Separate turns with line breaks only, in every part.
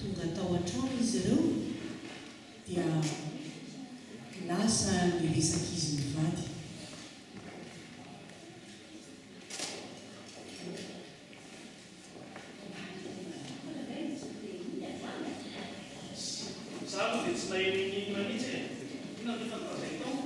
tonga tao an-trano izy ireo dia lasa miresaka izy mivady.
Zaho dia tsy naheno mihitsy e. Inona ny fantarazay tao?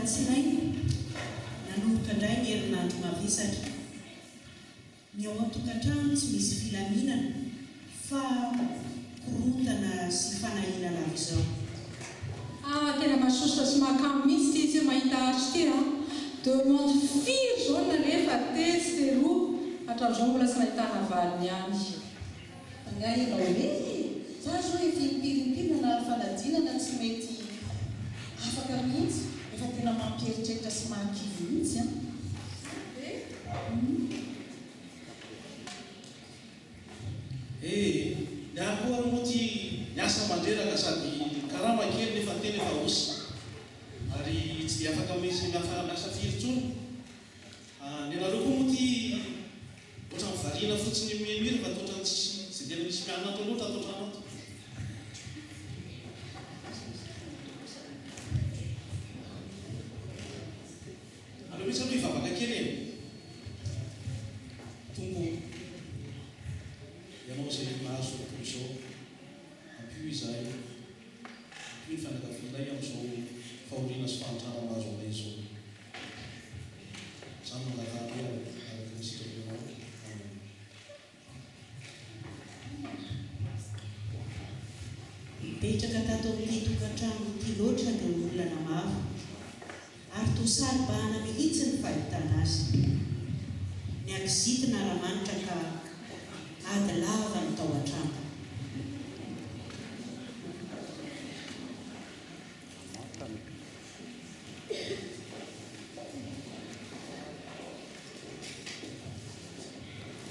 Tsinay nanomboka indray ny herinandro mavesatra. Ny ao an-tokantrano tsy misy filaminana fa korontana sy fanahina lava izao.
Tena mahasosa sy mahakamo mihitsy izy mahita azy ty demande firy zao nanefa tesy teroa hatramin'izao mbola tsy nahitana valiny ihany.
Angaina hoe za zao efa impirimpiry na fanadinana tsy mety afaka mihitsy. Efa tena mampieritreritra sy mahakivy mihitsy a.
Ny akory moa ty miasa mandreraka sady karama kely nefa tena efa osy ary tsy dia afaka misy miasa firy tsony. Ny anareo koa moa ty ohatrany variana fotsiny mihamiry fa toatrany tsy tena misy mianana atao loatra atao trano ato. Aleo misy aloha hivavaka kely e. Tombo ianao izay mahazo tokoa izao ampio izahay ampio ny fianakavianay amin'izao fahoriana sy fahantrana mahazo anay izao. Izany mangatahana araka ny sitraponao.
Mipetraka tato amin'ny tokantrano ty loatra dia olana mavo ary tosaribahana mihitsy ny fahitana azy. Ny akizitina raha manitra ka